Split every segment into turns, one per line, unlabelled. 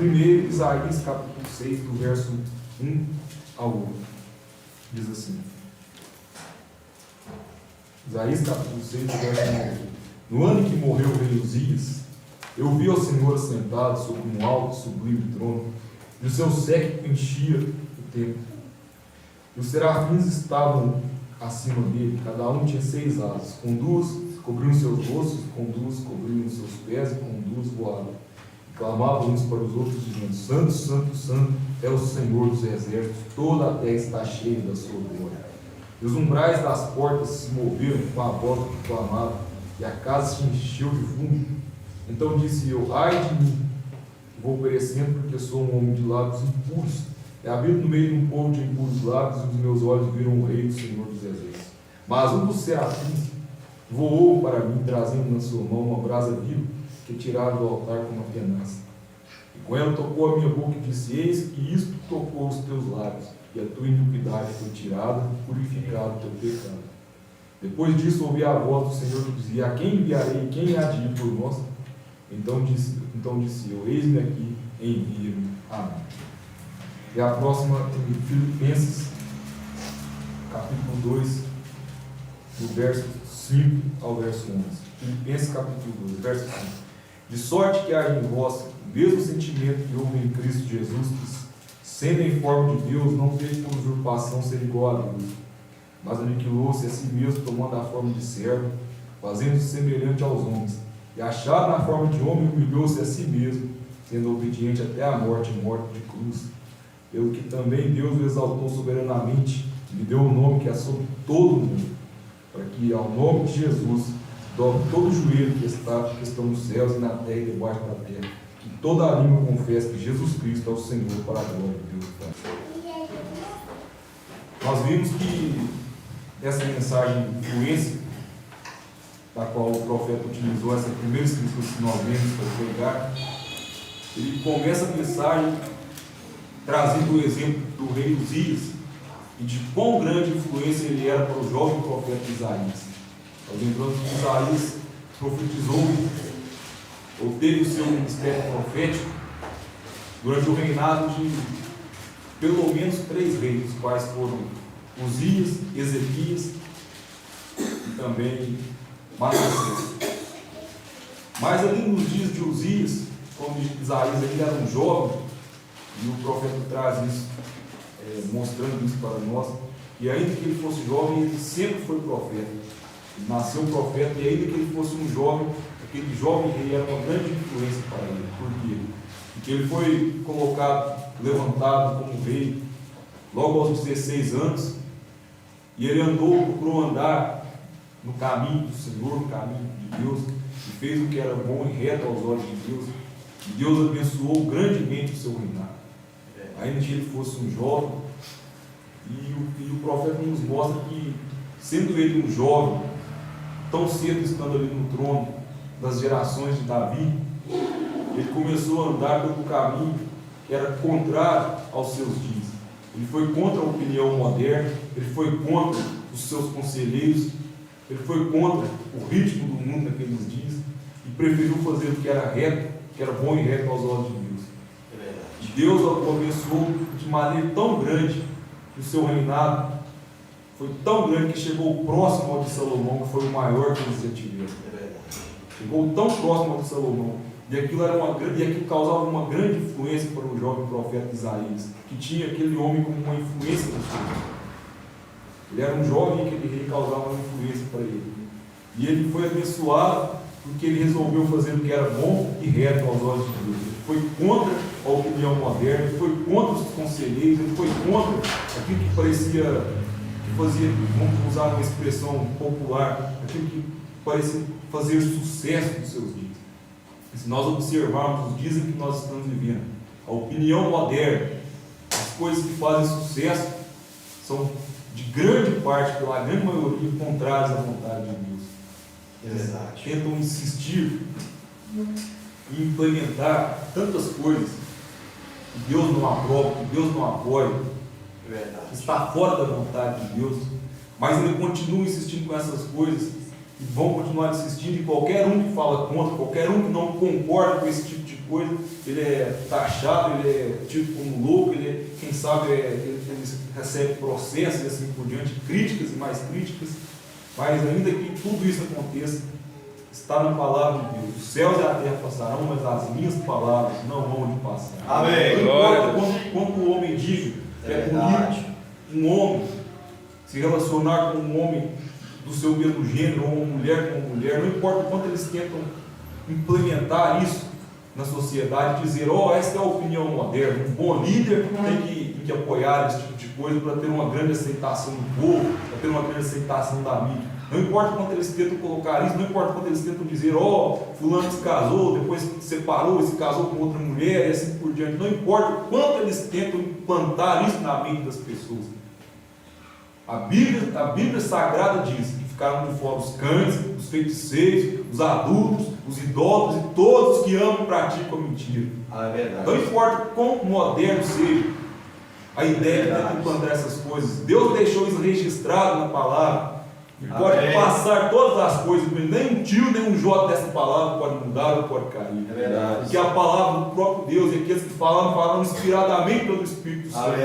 Primeiro, Isaías capítulo 6, do verso 1 ao 8. Diz assim. Isaías capítulo 6, do verso 1 ao 8. No ano em que morreu o rei Uzias, eu vi ao Senhor assentado sobre um alto e sublime trono, e o seu séquito enchia o templo. E os serafins estavam acima dele, cada um tinha 6 asas, com 2 cobriam seus rostos, com 2 cobriam seus pés, e com 2 voavam. E clamavam uns para os outros, dizendo: Santo, Santo, Santo é o Senhor dos exércitos, toda a terra está cheia da sua glória. E os umbrais das portas se moveram com a voz que clamavam, e a casa se encheu de fumo. Então disse eu: ai de mim, vou perecendo, porque sou um homem de lábios impuros, e habito no meio de um povo de impuros lábios, e os meus olhos viram o rei, o Senhor dos exércitos. Mas um dos serafins voou para mim, trazendo na sua mão uma brasa viva, que tiraram do altar com uma penaça. E com ela tocou a minha boca e disse: eis que isto tocou os teus lábios, e a tua iniquidade foi tirada, purificado o teu pecado. Depois disso ouvi a voz do Senhor que dizia: a quem enviarei, quem há de ir por nós? Então disse eu: eis-me aqui, envia-me a mim. E a próxima em Filipenses, capítulo 2, do verso 5 ao verso 11. Filipenses capítulo 2, verso 5. De sorte que há em vós o mesmo sentimento que houve em Cristo Jesus, que, sendo em forma de Deus, não teve por usurpação ser igual a Deus, mas aniquilou-se a si mesmo, tomando a forma de servo, fazendo-se semelhante aos homens. E achado na forma de homem, humilhou-se a si mesmo, sendo obediente até a morte de cruz. Pelo que também Deus o exaltou soberanamente, e lhe deu um nome que é sobre todo o mundo, para que ao nome de Jesus dobre todo o joelho que estão nos céus e na terra e debaixo da terra, que toda a língua confesse que Jesus Cristo é o Senhor, para a glória de Deus Pai. Nós vimos que essa mensagem de influência, da qual o profeta utilizou essa primeira escritura que nós vemos para pregar, ele começa a mensagem trazendo o exemplo do rei Uzias e de quão grande influência ele era para o jovem profeta Isaías. Nós lembramos que Isaías profetizou ou teve o seu ministério profético durante o reinado de pelo menos 3 reis, os quais foram Uzias, Ezequias e também Manassés. Mas ali nos dias de Uzias, quando Isaías ainda era um jovem, e o profeta traz isso, mostrando isso para nós, e ainda que ele fosse jovem, ele sempre foi profeta. Ele nasceu profeta, e ainda que ele fosse um jovem, aquele jovem rei era uma grande influência para ele. Por quê? Porque ele foi colocado, levantado como rei logo aos 16 anos, e ele procurou andar no caminho do Senhor, no caminho de Deus, e fez o que era bom e reto aos olhos de Deus, e Deus abençoou grandemente o seu reinado. Ainda que ele fosse um jovem, e o profeta nos mostra que, sendo ele um jovem, tão cedo estando ali no trono das gerações de Davi, ele começou a andar pelo caminho que era contrário aos seus dias. Ele foi contra a opinião moderna, ele foi contra os seus conselheiros, ele foi contra o ritmo do mundo naqueles dias, e preferiu fazer o que era reto, que era bom e reto aos olhos de Deus. E Deus o abençoou de maneira tão grande que o seu reinado foi tão grande que chegou próximo ao de Salomão, que foi o maior que eles já tiveram. Chegou tão próximo ao de Salomão, e aquilo causava uma grande influência para o jovem profeta Isaías, que tinha aquele homem como uma influência na sua vida. Ele era um jovem e aquele rei causava uma influência para ele. E ele foi abençoado porque ele resolveu fazer o que era bom e reto aos olhos de Deus. Ele foi contra a opinião moderna, ele foi contra os conselheiros, ele foi contra aquilo que parecia, que fazia, vamos usar uma expressão popular, aquilo que parecia fazer sucesso nos seus dias. E se nós observarmos os dias em que nós estamos vivendo, a opinião moderna, as coisas que fazem sucesso, são de grande parte, pela grande maioria, contrárias à vontade de Deus. Eles tentam insistir em implementar tantas coisas que Deus não aprova, que Deus não apoia, que está fora da vontade de Deus, mas ele continua insistindo com essas coisas e vão continuar insistindo, e qualquer um que fala contra, qualquer um que não concorda com esse tipo de coisa, ele é taxado, ele é tido como louco, quem sabe, ele recebe processos e assim por diante, críticas e mais críticas, mas ainda que tudo isso aconteça, está na palavra de Deus. Os céus e a terra passarão, mas as minhas palavras não vão de passar.
Amém.
Não importa quanto o homem diga que é bonito, um homem se relacionar com um homem do seu mesmo gênero, ou uma mulher com uma mulher, não importa o quanto eles tentam implementar isso na sociedade, dizer, essa é a opinião moderna, um bom líder tem que apoiar esse tipo de coisa para ter uma grande aceitação do povo, para ter uma grande aceitação da mídia. Não importa quanto eles tentam colocar isso, não importa quanto eles tentam dizer, fulano se casou, depois se separou e se casou com outra mulher, e assim por diante. Não importa o quanto eles tentam implantar isso na mente das pessoas. A Bíblia Sagrada diz que ficaram de fora os cães, os feiticeiros, os adultos, os idólatras e todos os que amam e praticam a mentira.
É verdade.
Não importa quão moderno seja a ideia de implantar essas coisas, Deus deixou isso registrado na palavra. E pode passar todas as coisas, nem um tio, nem um jota dessa palavra pode mudar ou pode cair.
É verdade.
Porque a palavra do próprio Deus e aqueles que falam inspiradamente pelo Espírito Santo.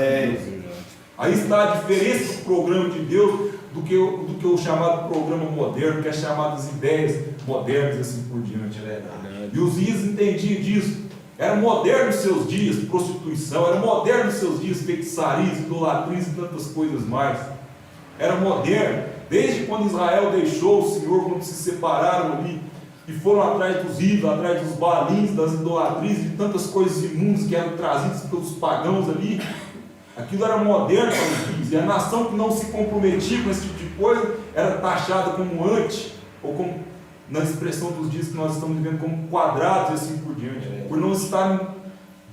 Aí está a diferença do programa de Deus do que o chamado programa moderno, que é chamado as ideias modernas e assim por diante.
É verdade.
E os Zias entendiam disso. Era moderno nos seus dias prostituição, era moderno nos seus dias feitiçaria, idolatrias e tantas coisas mais. Era moderno. Desde quando Israel deixou o Senhor, quando se separaram ali e foram atrás dos ídolos, atrás dos balins, das idolatrias, de tantas coisas imundas que eram trazidas pelos pagãos ali, aquilo era moderno para os dias. E a nação que não se comprometia com esse tipo de coisa era taxada como anti, ou como, na expressão dos dias que nós estamos vivendo, como quadrados e assim por diante, por não estarem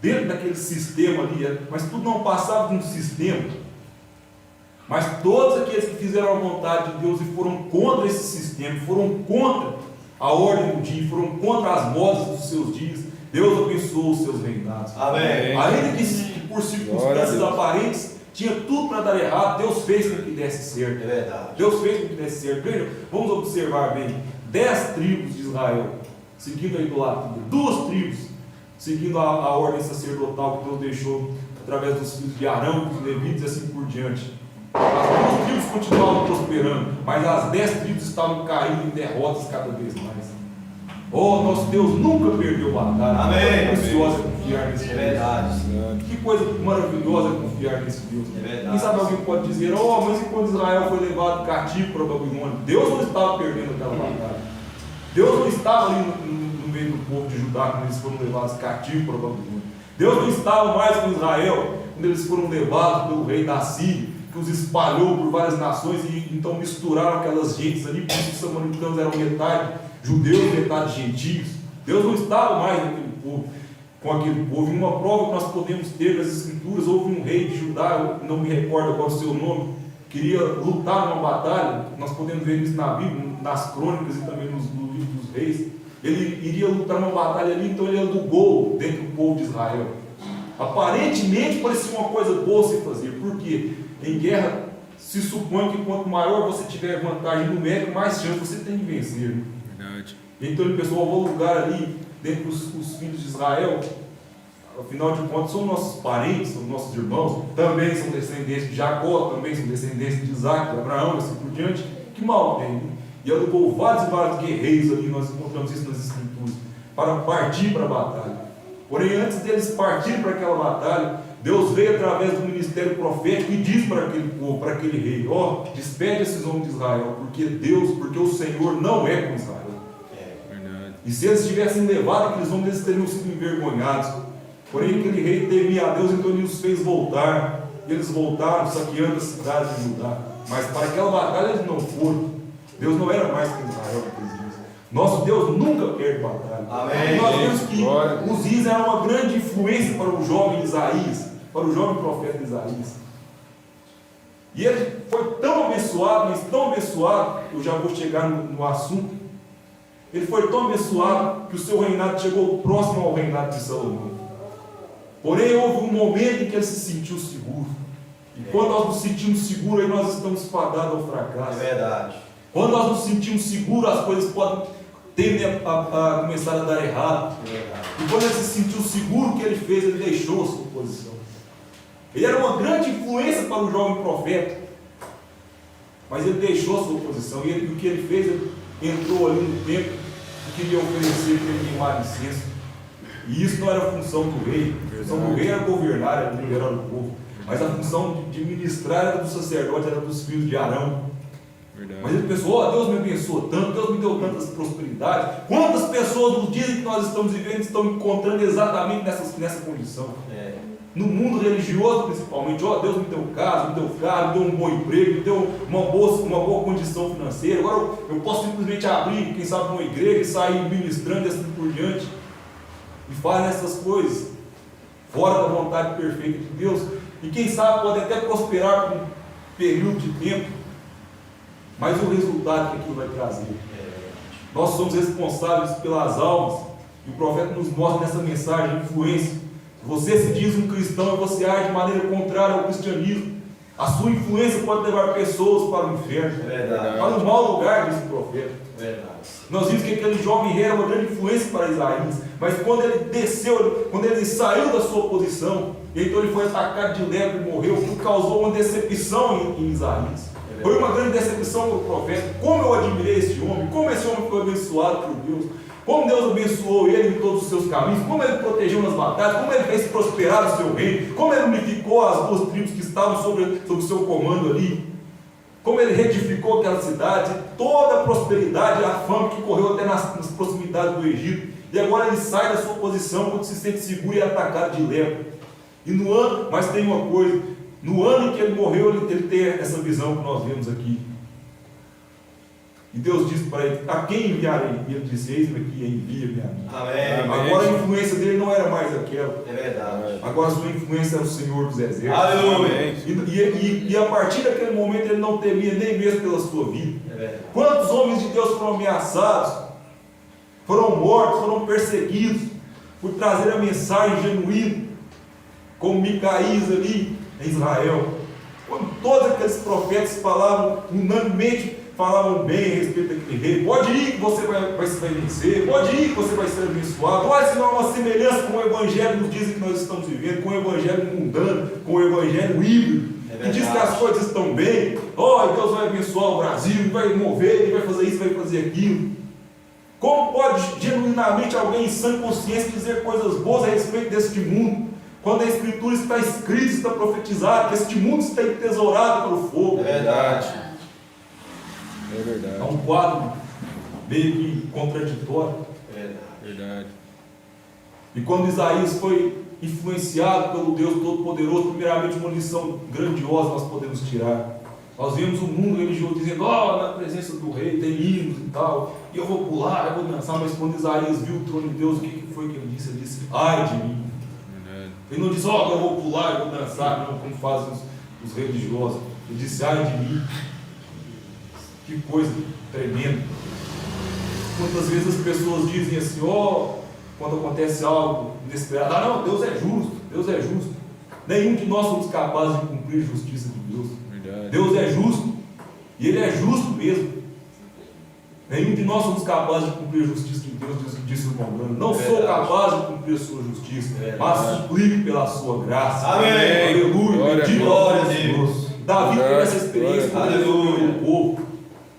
dentro daquele sistema ali. Mas tudo não passava de um sistema. Mas todos aqueles que fizeram a vontade de Deus e foram contra esse sistema, foram contra a ordem do dia, foram contra as modas dos seus dias, Deus abençoou os seus reinados.
Amém.
Ainda que por circunstâncias aparentes tinha tudo para dar errado, Deus fez com que desse certo.
É verdade.
Deus fez com que desse certo. Veja, vamos observar bem: 10 tribos de Israel seguindo a idolatria, 2 tribos seguindo a ordem sacerdotal que Deus deixou através dos filhos de Arão, dos levitas e assim por diante. As 2 tribos continuavam prosperando, mas as 10 tribos estavam caindo em derrotas cada vez mais. Nosso Deus nunca perdeu batalha.
Amém.
Que preciosa é confiar nesse Deus.
É verdade.
Que coisa maravilhosa é confiar nesse Deus.
É verdade.
Quem sabe alguém pode dizer, mas enquanto Israel foi levado cativo para Babilônia, Deus não estava perdendo aquela batalha. Deus não estava ali no meio do povo de Judá quando eles foram levados cativos para Babilônia. Deus não estava mais com Israel quando eles foram levados pelo rei da Síria, que os espalhou por várias nações e então misturaram aquelas gentes ali, porque os samaritanos eram metade judeus, metade gentios. Deus não estava mais com aquele povo. E uma prova que nós podemos ter nas Escrituras, houve um rei de Judá, eu não me recordo agora o seu nome, queria lutar numa batalha. Nós podemos ver isso na Bíblia, nas crônicas e também no livro dos reis. Ele iria lutar numa batalha ali, então ele alugou dentro do povo de Israel. Aparentemente parecia uma coisa boa se fazer, porque em guerra se supõe que quanto maior você tiver vantagem numérica, mais chance você tem de vencer.
Verdade.
Então ele pensou, vou alugar ali dentro dos filhos de Israel, afinal de contas são nossos parentes, são nossos irmãos, também são descendentes de Jacó, também são descendentes de Isaac, de Abraão, assim por diante. Que mal tem, né? E alugou vários e vários guerreiros ali, nós encontramos isso nas Escrituras, para partir para a batalha. Porém, antes deles partirem para aquela batalha, Deus veio através do ministério profético e diz para aquele povo, para aquele rei, despede esses homens de Israel, porque o Senhor não é com Israel.
Verdade.
E se eles tivessem levado aqueles homens, eles teriam sido envergonhados. Porém, aquele rei temia a Deus, então ele os fez voltar. E eles voltaram, saqueando as cidades de Judá. Mas para aquela batalha eles não foram. Deus não era mais que Israel naqueles dias. Nosso Deus nunca perde batalha.
Amém.
E nós vemos que os Zias eram uma grande influência para o jovem Isaías, para o jovem profeta Isaías. E ele foi tão abençoado, mas tão abençoado, eu já vou chegar no assunto. Ele foi tão abençoado que o seu reinado chegou próximo ao reinado de Salomão. Porém, houve um momento em que ele se sentiu seguro. E quando nós nos sentimos seguros, aí nós estamos fadados ao fracasso.
É verdade.
Quando nós nos sentimos seguros, as coisas podem tendem a começar a dar errado. E quando ele se sentiu seguro que ele fez, ele deixou a sua posição. Ele era uma grande influência para o jovem profeta, mas ele deixou a sua posição. E o que ele fez, ele entrou ali no templo e queria oferecer para ele queimar incenso. E isso não era a função do rei. A função do rei era governar, era liderar o povo. Mas a função de ministrar era do sacerdote, era dos filhos de Arão.
Verdade.
Mas ele pensou, Deus me abençoou tanto, Deus me deu tantas prosperidades. Quantas pessoas nos dias que nós estamos vivendo estão encontrando exatamente nessa condição? No mundo religioso principalmente, Deus me deu casa, me deu carro, me deu um bom emprego, me deu uma boa condição financeira. Agora eu posso simplesmente abrir, quem sabe, uma igreja e sair ministrando e assim por diante. E fazem essas coisas fora da vontade perfeita de Deus. E quem sabe pode até prosperar por um período de tempo, mas o resultado que aquilo vai trazer. Nós somos responsáveis pelas almas, e o profeta nos mostra nessa mensagem de influência. Você se diz um cristão e você age de maneira contrária ao cristianismo, a sua influência pode levar pessoas para o inferno, para um mau lugar, diz o profeta. Nós vimos que aquele jovem rei era uma grande influência para Isaías, mas quando ele desceu, quando ele saiu da sua posição, então ele foi atacado de lepra e morreu, o que causou uma decepção em Isaías. Foi uma grande decepção para o profeta. Como eu admirei esse homem, como esse homem foi abençoado por Deus, como Deus abençoou ele em todos os seus caminhos, como ele protegeu nas batalhas, como ele fez prosperar o seu reino, como ele unificou as duas tribos que estavam sob o seu comando ali, como ele reedificou aquela cidade, toda a prosperidade e a fama que correu até nas proximidades do Egito. E agora ele sai da sua posição quando se sente seguro e é atacado de lepra. Mas tem uma coisa, no ano em que ele morreu, ele tem essa visão que nós vemos aqui. E Deus disse para ele, a quem enviarei? E ele disse, eis-me aqui, envia-me a mim.
Amém.
Agora a influência dele não era mais aquela.
É verdade.
Agora a sua influência era o Senhor dos exércitos.
Aleluia.
E a partir daquele momento ele não temia nem mesmo pela sua vida.
É verdade.
Quantos homens de Deus foram ameaçados, foram mortos, foram perseguidos por trazer a mensagem genuína, como Micaías ali em Israel. Quando todos aqueles profetas falavam unanimemente, falavam bem a respeito daquele rei. Pode ir que você vai vencer, pode ir que você vai ser abençoado. Olha, se não há uma semelhança com o evangelho nos dias que nós estamos vivendo, com o evangelho mundano, com o evangelho híbrido, que diz que as coisas estão bem. Deus vai abençoar o Brasil, vai mover, ele vai fazer isso, vai fazer aquilo. Como pode genuinamente alguém em sã consciência dizer coisas boas a respeito deste mundo, quando a Escritura está escrita, está profetizada, que este mundo está entesourado pelo fogo?
É verdade.
É verdade.
É um quadro meio que contraditório.
Verdade.
E quando Isaías foi influenciado pelo Deus Todo-Poderoso, primeiramente uma lição grandiosa nós podemos tirar. Nós vemos o mundo religioso dizendo, na presença do rei tem hinos e tal, e eu vou pular, eu vou dançar, mas quando Isaías viu o trono de Deus, o que foi que ele disse? Ele disse, ai de mim.
Verdade.
Ele não disse, eu vou pular, eu vou dançar, não, como fazem os religiosos. Ele disse, ai de mim. Que coisa tremenda. Quantas vezes as pessoas dizem assim, quando acontece algo inesperado, não, Deus é justo, Deus é justo. Nenhum de nós somos capazes de cumprir a justiça de Deus.
Verdade.
Deus é justo, e Ele é justo mesmo. Nenhum de nós somos capazes de cumprir a justiça de Deus, disse o irmão Bruno. Não sou capaz de cumprir a sua justiça, mas suplico pela sua graça.
Amém.
Aleluia.
Glória a Deus.
Davi teve essa experiência quando ele
Aleluia.
foi o povo.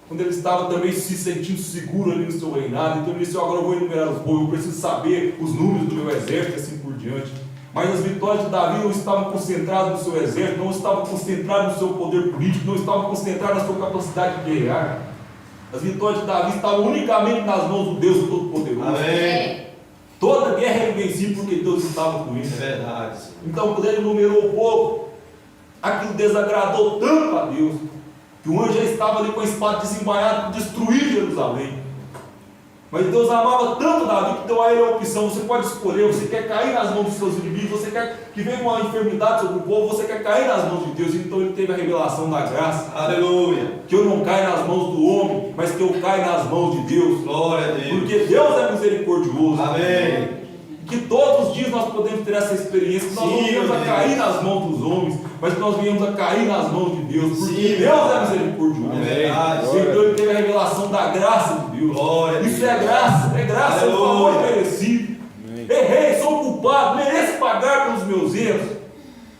Quando ele estava também se sentindo seguro ali no seu reinado, então ele disse, agora eu vou enumerar os povos, eu preciso saber os números do meu exército e assim por diante. Mas as vitórias de Davi não estavam concentradas no seu exército, não estavam concentradas no seu poder político, não estavam concentradas na sua capacidade de guerrear. As vitórias de Davi estavam unicamente nas mãos do Deus Todo-Poderoso.
Amém.
Toda guerra era invencível porque Deus estava com ele.
É verdade.
Então quando ele enumerou o povo, aquilo desagradou tanto a Deus, que o anjo já estava ali com a espada desembainhada para destruir Jerusalém. Mas Deus amava tanto Davi que deu a ele a opção, você pode escolher, você quer cair nas mãos dos seus inimigos, você quer que venha uma enfermidade sobre o povo, você quer cair nas mãos de Deus. Então ele teve a revelação da graça.
Aleluia.
Que eu não caio nas mãos do homem, mas que eu caio nas mãos de Deus.
Glória a Deus.
Porque Deus é misericordioso.
Amém.
Que todos os dias nós podemos ter essa experiência, que nós não
Sim,
vamos a
amém.
cair nas mãos dos homens, mas que nós venhamos a cair nas mãos de Deus, porque
Sim.
Deus é misericordioso.
É verdade.
Então ele teve a revelação da graça de Deus.
Glória a
Isso
Deus.
é graça, é um favor
Aleluia.
merecido.
Amém.
Errei, sou culpado, mereço pagar pelos meus erros.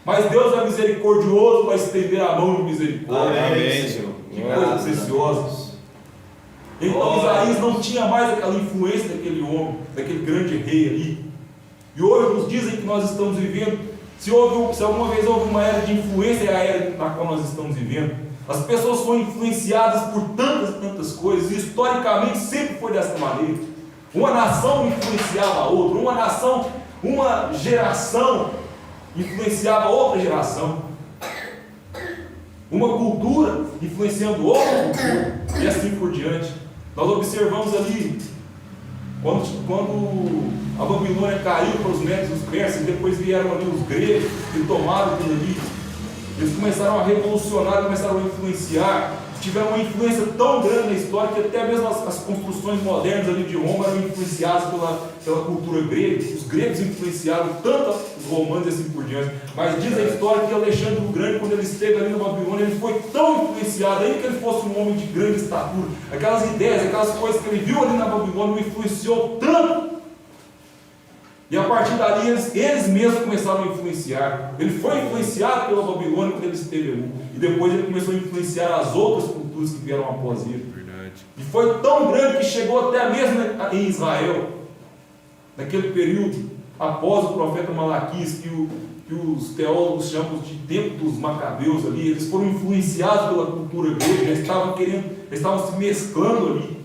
Mas Deus é misericordioso para estender a mão de misericórdia.
Amém, Senhor.
Que
Graças
coisa
a
preciosa.
Deus.
Então
Glória.
Isaías não tinha mais aquela influência daquele homem, daquele grande rei ali. E hoje nos dizem que nós estamos vivendo, se alguma vez houve uma era de influência, é a era na qual nós estamos vivendo. As pessoas foram influenciadas por tantas coisas, e historicamente sempre foi dessa maneira. Uma nação influenciava a outra, uma geração influenciava outra geração. Uma cultura influenciando outra cultura, e assim por diante. Nós observamos ali, quando a Babilônia caiu para os medos dos persas, depois vieram ali os gregos e tomaram aquilo ali. Eles começaram a revolucionar, começaram a influenciar, tiveram uma influência tão grande na história que até mesmo as construções modernas ali de Roma eram influenciadas pela cultura grega. Os gregos influenciaram tanto os romanos e assim por diante. Mas diz a história que Alexandre o Grande, quando ele esteve ali na Babilônia, ele foi tão influenciado, ainda que ele fosse um homem de grande estatura, aquelas ideias, aquelas coisas que ele viu ali na Babilônia, o influenciou tanto. E a partir dali eles mesmos começaram a influenciar. Ele foi influenciado pela Babilônia quando ele esteve ali. E depois ele começou a influenciar as outras culturas que vieram após ele.
Verdade.
E foi tão grande que chegou até mesmo em Israel, naquele período, após o profeta Malaquias, que os teólogos chamam de tempo dos macabeus ali. Eles foram influenciados pela cultura grega, eles estavam se mesclando ali.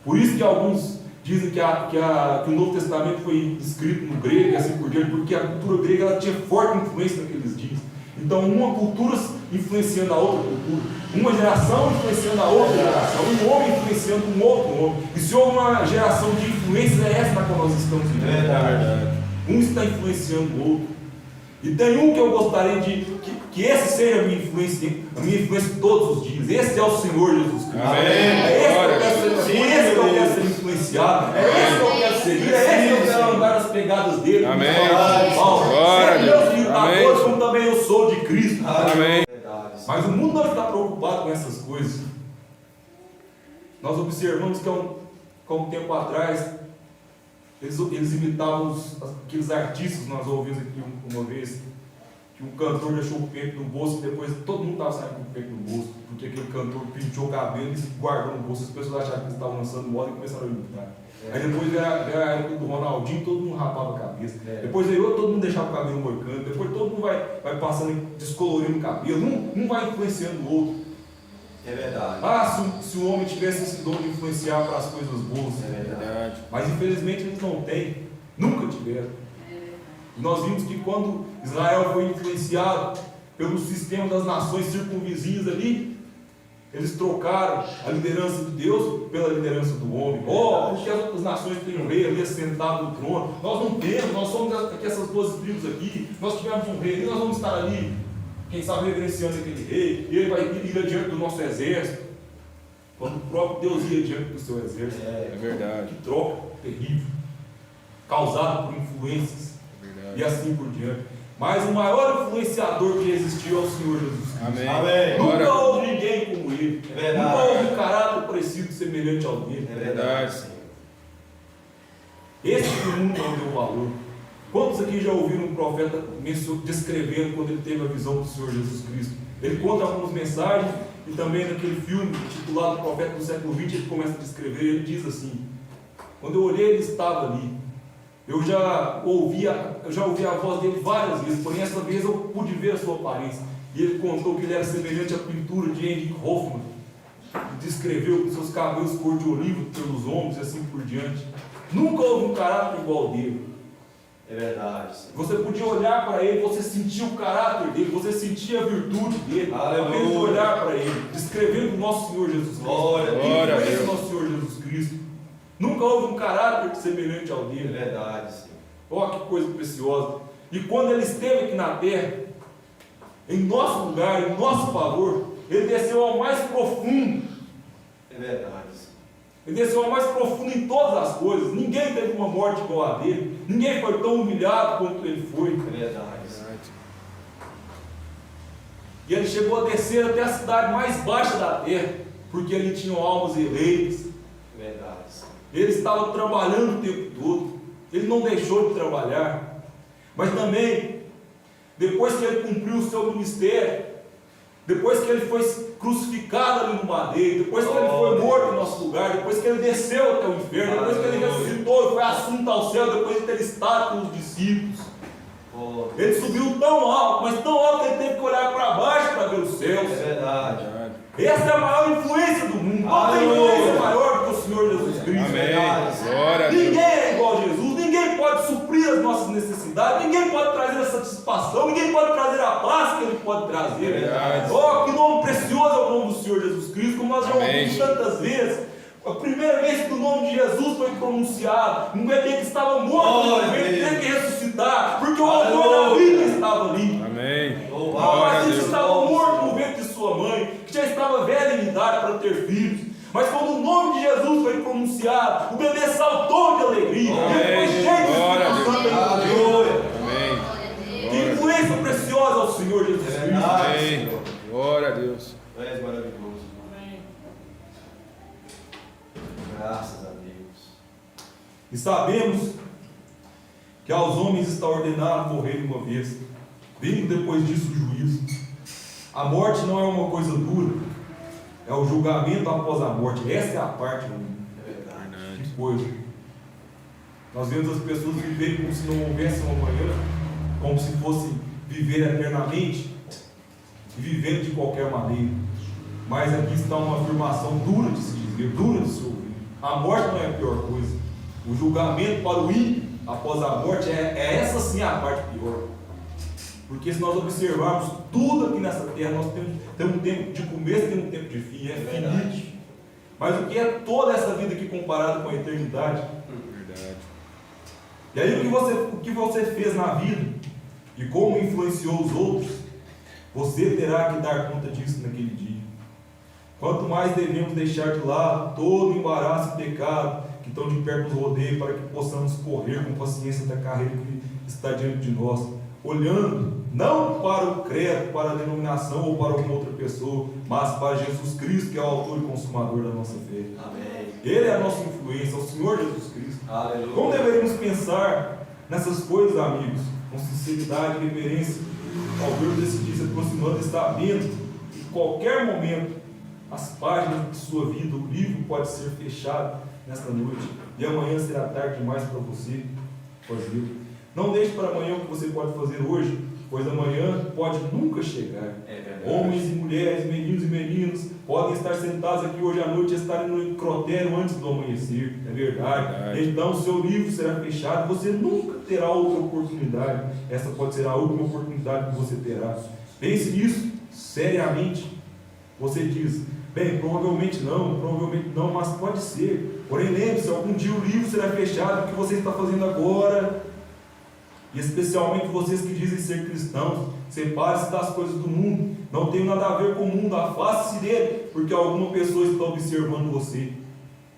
Por isso que alguns dizem que o Novo Testamento foi escrito no grego e assim por diante, porque a cultura grega ela tinha forte influência naqueles dias. Então, uma cultura influenciando a outra cultura, uma geração influenciando a outra geração, um homem influenciando um outro homem. E se houve uma geração de influência, é essa na qual nós estamos vivendo.
É
verdade.
Um está influenciando o outro. E tem um que eu gostaria que esse seja a minha influência todos os dias. Esse é o Senhor Jesus Cristo.
Amém.
É esse que eu quero ser,
Sim,
por esse que eu
Deus.
quero ser influenciado. É esse que eu quero seguir. É esse que eu quero andar nas pegadas dele.
Amém.
Glória a Deus.
Amém.
Imitadores, como também eu sou de Cristo.
Amém.
Verdade.
Mas o mundo não está preocupado com essas coisas. Nós observamos que há um tempo atrás, eles imitavam aqueles artistas, nós ouvimos aqui uma vez, que um cantor deixou o peito no bolso e depois todo mundo estava saindo com o peito no bolso, porque aquele cantor pintou o cabelo e guardou no bolso, as pessoas acharam que eles estavam lançando moda e começaram a imitar. Aí depois veio a época do Ronaldinho, todo mundo rapava a cabeça. Depois veio outro, todo mundo deixava o cabelo moicano. Depois todo mundo vai passando, descolorindo o cabelo. Um vai influenciando o outro.
É verdade.
Se o homem tivesse esse dom de influenciar para as coisas boas.
É verdade.
Mas infelizmente eles não têm. Nunca tiveram. E nós vimos que quando Israel foi influenciado pelo sistema das nações circunvizinhas ali, eles trocaram a liderança de Deus pela liderança do homem. Porque as outras nações têm um rei ali assentado no trono. Nós não temos, nós somos aqui essas 12 tribos aqui. Nós tivemos um rei, e nós vamos estar ali, quem sabe reverenciando aquele rei, e ele vai ir adiante do nosso exército. Quando o próprio Deus ia diante do seu exército.
É verdade.
Que troca terrível, causada por influências.
Verdade.
E assim por diante. Mas o maior influenciador que existiu é o Senhor Jesus Cristo.
Amém.
Amém.
Nunca
Glória.
houve ninguém como ele.
É verdade.
Nunca houve um caráter parecido, semelhante ao dele.
É verdade, Senhor.
Esse que o mundo não deu valor. Quantos aqui já ouviram um profeta descrevendo quando ele teve a visão do Senhor Jesus Cristo? Ele conta algumas mensagens e também naquele filme titulado Profeta do Século XX, ele começa a descrever, ele diz assim: quando eu olhei, ele estava ali. Eu já ouvi a voz dele várias vezes, porém essa vez eu pude ver a sua aparência. E ele contou que ele era semelhante à pintura de Henrik Hoffmann, e descreveu com seus cabelos cor de olivo pelos ombros e assim por diante. Nunca houve um caráter igual dele.
É verdade, Senhor.
Você podia olhar para ele, você sentia o caráter dele, você sentia a virtude dele,
Aleluia.
apenas de olhar para ele, descrevendo o nosso Senhor Jesus Cristo.
Glória a
Glória a
Influência do
Deus.
nosso Senhor Jesus Cristo. Nunca houve um caráter semelhante ao
É
dele.
verdade, Senhor.
Olha que coisa preciosa. E quando ele esteve aqui na terra, em nosso lugar, em nosso favor, ele desceu ao mais profundo.
É verdade, Senhor.
Ele desceu ao mais profundo em todas as coisas. Ninguém teve uma morte igual a dele. Ninguém foi tão humilhado quanto ele foi.
É verdade, Senhor.
E ele chegou a descer até a cidade mais baixa da terra, porque ali tinham almas eleitas.
Verdade, Senhor.
Ele estava trabalhando o tempo todo. Ele não deixou de trabalhar. Mas também, depois que ele cumpriu o seu ministério, depois que ele foi crucificado ali no madeiro, depois que ele foi morto em nosso lugar, depois que ele desceu até o inferno, depois que ele ressuscitou e foi assunto ao céu, depois de ter estado com os discípulos, ele subiu tão alto, mas tão alto que ele teve que olhar para baixo para ver os céus.
É verdade.
Essa é a maior influência do mundo. Não tem influência maior do que o Senhor Jesus Cristo.
Amém. Glória a Deus.
Ninguém é igual a Jesus, ninguém pode suprir as nossas necessidades, ninguém pode trazer a satisfação, ninguém pode trazer a paz que Ele pode trazer.
Verdade.
Oh, que nome precioso é o nome do Senhor Jesus Cristo, como nós já
Amém.
ouvimos tantas vezes. A primeira vez que o nome de Jesus foi pronunciado, um bebê que estava morto, um bebê que teve que ressuscitar, porque o autor da vida estava ali.
Amém.
Um
Glória a
rapaz que
Deus.
estava morto no ventre de sua mãe, que já estava velho em idade para ter filhos. Mas quando o nome de Jesus foi pronunciado, o bebê saltou de alegria. Ele foi cheio de
Glória a
Espírito
Deus.
Santo. Aleluia.
Amém.
Que influência preciosa ao Senhor Jesus Cristo.
Amém. Glória a Deus.
Tu és maravilhoso. Graças a Deus.
E sabemos que aos homens está ordenado morrer uma vez, vindo depois disso o juízo. A morte não é uma coisa dura, é o julgamento após a morte. Essa é a parte ruim.
É verdade.
Que coisa. Nós vemos as pessoas viverem como se não houvesse um amanhã, como se fossem viver eternamente e vivendo de qualquer maneira. Mas aqui está uma afirmação dura de se dizer, dura de se ouvir. A morte não é a pior coisa. O julgamento para o ímpio após a morte é essa sim a parte pior. Porque se nós observarmos tudo aqui nessa terra, nós temos um tempo de começo e temos um tempo de fim, é finito. Mas o que é toda essa vida aqui comparada com a eternidade?
Verdade.
E aí o que você fez na vida e como influenciou os outros, você terá que dar conta disso naquele dia. Quanto mais devemos deixar de lado todo o embaraço e pecado que estão de perto nos rodeios, para que possamos correr com paciência da carreira que está diante de nós, olhando não para o credo, para a denominação ou para alguma outra pessoa, mas para Jesus Cristo, que é o autor e consumador da nossa fé.
Amém.
Ele é a nossa influência, é o Senhor Jesus Cristo.
Aleluia.
Como deveríamos pensar nessas coisas, amigos, com sinceridade e reverência, ao ver desse dia se aproximando, está vendo que em qualquer momento as páginas de sua vida, o livro pode ser fechado nesta noite, e amanhã será tarde demais para você fazer. Não deixe para amanhã o que você pode fazer hoje, pois amanhã pode nunca chegar.
É verdade.
Homens e mulheres, meninos e meninas, podem estar sentados aqui hoje à noite e estarem no necrotério antes do amanhecer. É verdade. Então o seu livro será fechado, você nunca terá outra oportunidade. Essa pode ser a última oportunidade que você terá. Pense nisso seriamente. Você diz, bem, provavelmente não, mas pode ser. Porém, lembre-se, algum dia o livro será fechado. O que você está fazendo agora? E especialmente vocês que dizem ser cristãos, separe-se das coisas do mundo. Não tem nada a ver com o mundo, afaste-se dele, porque alguma pessoa está observando você.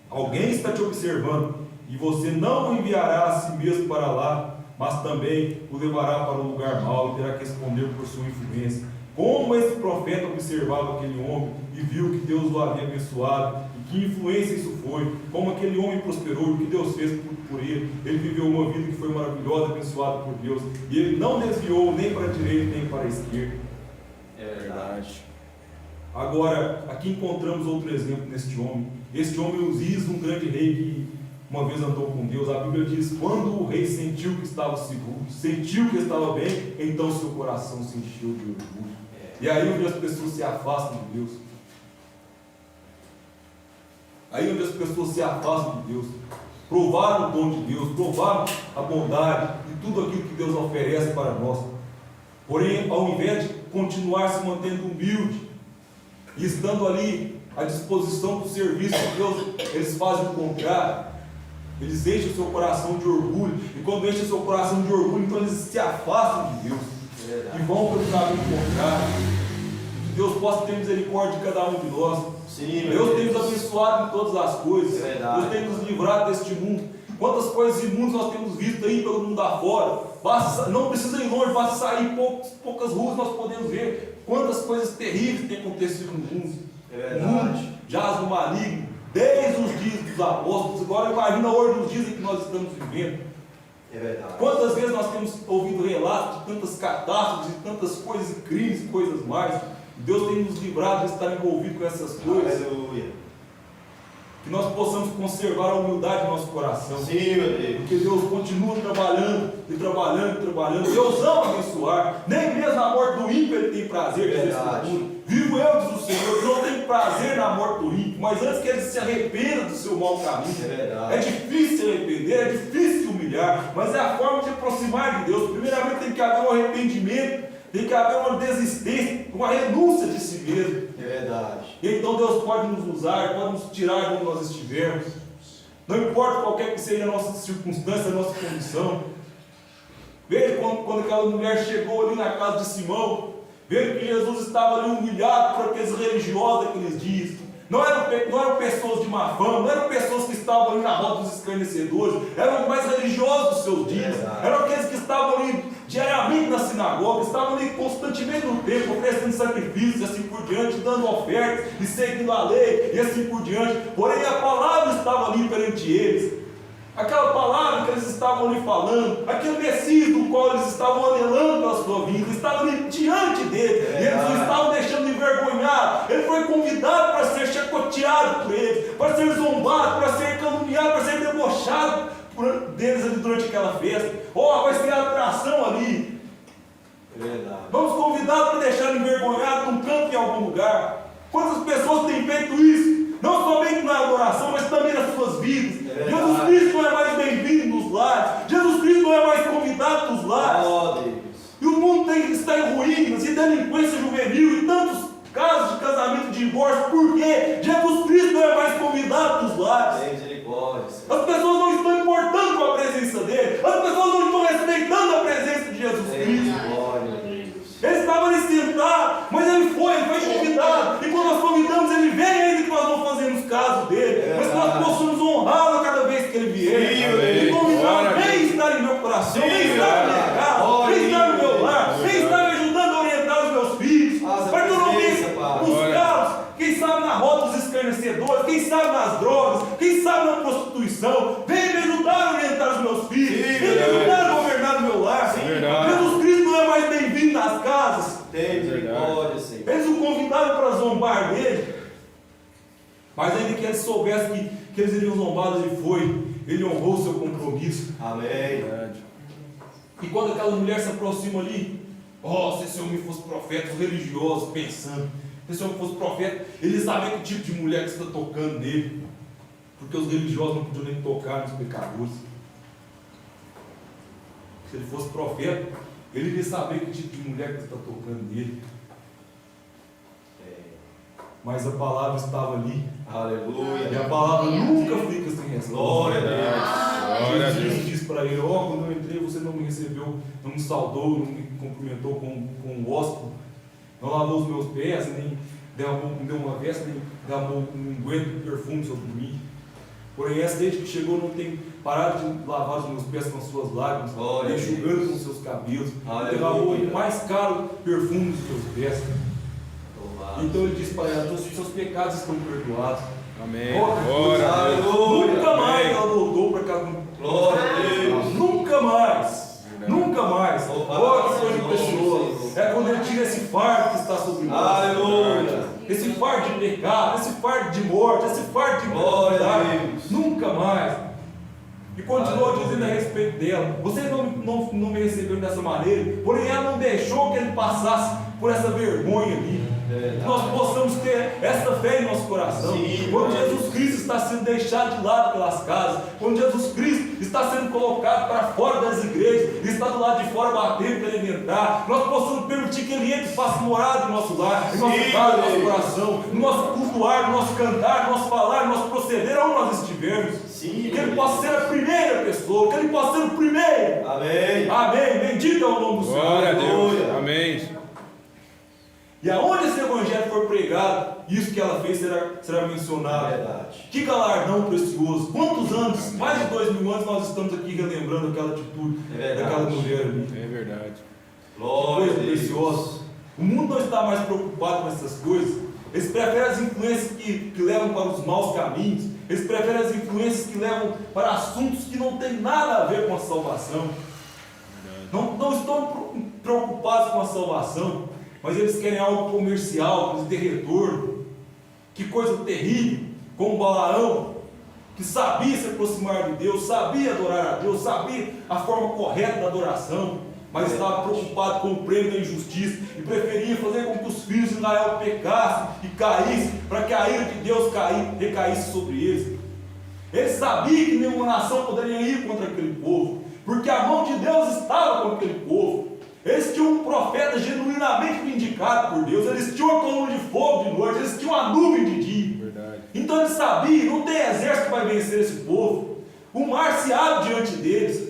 Alguém está te observando, e você não o enviará a si mesmo para lá, mas também o levará para um lugar mau e terá que responder por sua influência. Como esse profeta observava aquele homem e viu que Deus o havia abençoado, e que influência isso foi, como aquele homem prosperou, o que Deus fez por ele. Ele viveu uma vida que foi maravilhosa, abençoada por Deus, e ele não desviou nem para a direita nem para a esquerda.
É verdade.
Agora, aqui encontramos outro exemplo neste homem. Este homem, Uzias, um grande rei que uma vez andou com Deus. A Bíblia diz, quando o rei sentiu que estava seguro, sentiu que estava bem, então seu coração se encheu de orgulho. E aí onde as pessoas se afastam de Deus. Aí onde as pessoas se afastam de Deus. Provaram o dom de Deus, provaram a bondade e tudo aquilo que Deus oferece para nós. Porém, ao invés de continuar se mantendo humilde e estando ali à disposição do serviço de Deus, eles fazem o contrário. Eles enchem o seu coração de orgulho. E quando enchem o seu coração de orgulho, então eles se afastam de Deus. E vão para o caminho contrário. Que Deus possa ter misericórdia de cada um de nós.
Sim,
Deus tem nos abençoado em todas as coisas. Deus tem nos livrado deste mundo. Quantas coisas imundas nós temos visto aí pelo mundo afora. Não precisa ir longe, basta sair poucas ruas nós podemos ver quantas coisas terríveis têm acontecido no mundo.
É
O mundo
verdade.
jaz no maligno, desde os dias dos apóstolos. Agora imagina a hora dos dias em que nós estamos vivendo.
É verdade.
Quantas vezes nós temos ouvido relatos de tantas catástrofes, de tantas coisas, crimes e coisas mais. Deus tem nos livrado de estar envolvido com essas coisas.
Aleluia.
Que nós possamos conservar a humildade no nosso coração.
Sim, meu Deus.
Porque Deus continua trabalhando e trabalhando e trabalhando. Deus ama abençoar. Nem mesmo na morte do ímpio Ele tem prazer. Diz a Escritura. Vivo eu, diz o Senhor, Deus não tem prazer na morte do ímpio, mas antes que ele se arrependa do seu mau caminho.
É verdade.
É difícil se arrepender, é difícil se humilhar, mas é a forma de aproximar de Deus. Primeiramente tem que haver um arrependimento, tem que haver uma desistência, uma renúncia de si mesmo.
É verdade.
E então Deus pode nos usar, pode nos tirar de onde nós estivermos. Não importa qualquer que seja a nossa circunstância, a nossa condição. Veja quando aquela mulher chegou ali na casa de Simão, veja que Jesus estava ali humilhado por aqueles religiosos daqueles dias. Não eram pessoas de má fama, não eram pessoas que estavam ali na roda dos escarnecedores, eram os mais religiosos dos seus dias, eram aqueles que estavam ali diariamente na sinagoga, estavam ali constantemente no templo, oferecendo sacrifícios e assim por diante, dando ofertas e seguindo a lei e assim por diante. Porém a palavra estava ali perante eles. Aquela palavra que eles estavam ali falando, aquele Messias do qual eles estavam anelando pela sua vida, estava ali diante deles, e eles não estavam deixando envergonhado. Ele foi convidado para ser chacoteado por eles, para ser zombado, para ser caluniado, para ser debochado deles ali durante aquela festa. Oh, vai ser a atração ali.
É verdade.
Vamos convidá-los para deixar envergonhado num canto em algum lugar. Quantas pessoas têm feito isso? Não somente na adoração, mas também nas suas vidas. Jesus Cristo não é mais bem-vindo nos lares. Jesus Cristo não é mais convidado nos lares.
Oh, Deus.
E o mundo tem que estar em ruínas, e delinquência juvenil, e tantos casos de casamento e divórcio. Por quê? Jesus Cristo não é mais convidado nos lares.
Tem misericórdia.
As pessoas não estão importando com a presença dele. As pessoas não estão respeitando a presença de Jesus
Tem
Cristo.
misericórdia, Deus.
Ele estava ali sentado, mas ele foi convidado. E quando nós convidamos, ele vem ainda que nós não fazemos caso dele. Mas que nós possamos honrá-lo cada vez que ele vier. E convidar, vem estar em meu coração, vem estar na minha casa, vem estar no meu lar, vem estar me ajudando a orientar os meus filhos. Para que eu não venha buscá-los, quem sabe na roda dos escarnecedores, quem sabe nas drogas, quem sabe na prostituição. Vem me ajudar a orientar os meus filhos, vem me ajudar a governar o meu lar. Jesus Cristo não é mais bem-vindo nas casas.
Tem misericórdia, Senhor.
Eles o convidaram para zombar dele, mas ainda que eles soubessem que eles iriam zombar, ele foi, ele honrou o seu compromisso.
Amém.
E quando aquela mulher se aproxima ali, se esse homem fosse profeta, os religiosos pensando, se esse homem fosse profeta, eles sabiam que tipo de mulher que está tocando nele, porque os religiosos não podiam nem tocar nos pecadores. Se ele fosse profeta, ele iria saber que tipo de mulher que está tocando nele. Mas a palavra estava ali.
Aleluia.
E a palavra nunca fica sem resposta.
Glória a Deus.
Glória a
Jesus
Deus.
disse para ele: quando eu entrei, você não me recebeu, não me saudou, não me cumprimentou com um ósculo, não lavou os meus pés, nem me deu uma veste, nem derramou um unguento de perfume sobre mim. Porém, essa desde que chegou não tem parado de lavar os meus pés com as suas lágrimas,
Glória a
enxugando
Deus.
com os seus cabelos,
Aleluia.
derramou o mais caro perfume dos teus pés.
Louvado.
Então ele disse para ela: os seus pecados estão perdoados.
Amém.
Glória
Glória a Deus.
Aleluia.
Nunca mais
Amém.
ela voltou para casa.
Glória a Deus.
Nunca mais.
Verdade.
Nunca mais.
Louvado
Que coisa
seja o nome do
preciosa.
Senhor.
É quando ele tira esse fardo que está sobre nós.
Aleluia.
Esse fardo de pecado, esse fardo de morte, esse fardo de
Glória a
enfermidade.
Deus.
Nunca mais. E continua
Aleluia.
dizendo a respeito dela: vocês não me receberam dessa maneira, porém ela não deixou que ele passasse por essa vergonha ali. Que nós possamos ter essa fé em nosso coração.
Sim,
quando
Deus.
Jesus Cristo está sendo deixado de lado pelas casas, quando Jesus Cristo está sendo colocado para fora das igrejas, e está do lado de fora batendo para ele entrar, nós possamos permitir que ele entre e faça morada no nosso lar, em nosso
Sim,
casa, no nosso
Deus.
coração, no nosso cultuar, no nosso cantar, no nosso falar, no nosso proceder, onde nós estivermos.
Sim,
Que ele
Deus.
possa ser a primeira pessoa, que ele possa ser o primeiro.
Amém.
Amém. Bendito é o nome do Senhor.
Glória a Deus.
Aleluia.
Amém.
E aonde esse evangelho for pregado, isso que ela fez será mencionado.
Verdade.
Que galardão precioso. Quantos anos, mais de 2000 anos, nós estamos aqui relembrando aquela atitude
É verdade.
daquela mulher ali.
É verdade.
Glória a
Coisa
Deus.
preciosa. O mundo não está mais preocupado com essas coisas. Eles preferem as influências que levam para os maus caminhos. Eles preferem as influências que levam para assuntos que não têm nada a ver com a salvação. Não estão preocupados com a salvação, mas eles querem algo comercial, para ter retorno. Que coisa terrível, como Balaão, que sabia se aproximar de Deus, sabia adorar a Deus, sabia a forma correta da adoração, mas estava preocupado com o prêmio da injustiça e preferia fazer com que os filhos de Israel pecassem e caíssem, para que a ira de Deus recaísse sobre eles. Ele sabia que nenhuma nação poderia ir contra aquele povo, porque a mão de Deus estava com aquele povo. Eles tinham um profeta genuinamente vindicado por Deus, eles tinham uma coluna de fogo de noite, eles tinham uma nuvem de dia.
Verdade.
Então ele sabia, não tem exército que vai vencer esse povo. O mar se abre diante deles.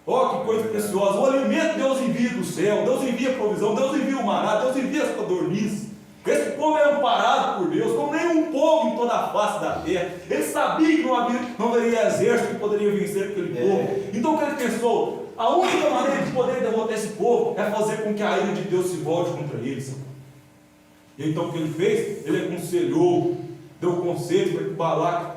Oh, que coisa preciosa! O alimento Deus envia do céu, Deus envia provisão, Deus envia o maná, Deus envia as codornizes. Esse povo é amparado por Deus, como nenhum povo em toda a face da terra. Ele sabia que não haveria exército que poderia vencer aquele povo. Então o que ele pensou? A única maneira de poder derrotar esse povo é fazer com que a ira de Deus se volte contra eles. E então o que ele fez? Ele aconselhou, deu conselho para que Balaque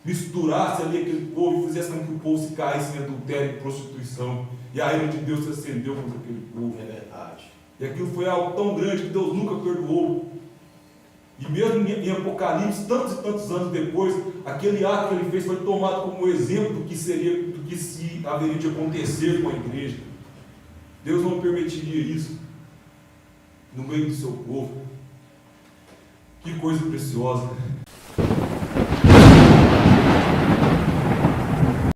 misturasse ali aquele povo e fizesse com que o povo se caísse em adultério e prostituição. E a ira de Deus se acendeu contra aquele povo.
É verdade.
E aquilo foi algo tão grande que Deus nunca perdoou. E mesmo em Apocalipse, tantos e tantos anos depois, aquele ato que ele fez foi tomado como exemplo do que se haveria de acontecer com a igreja. Deus não permitiria isso no meio do seu povo. Que coisa preciosa.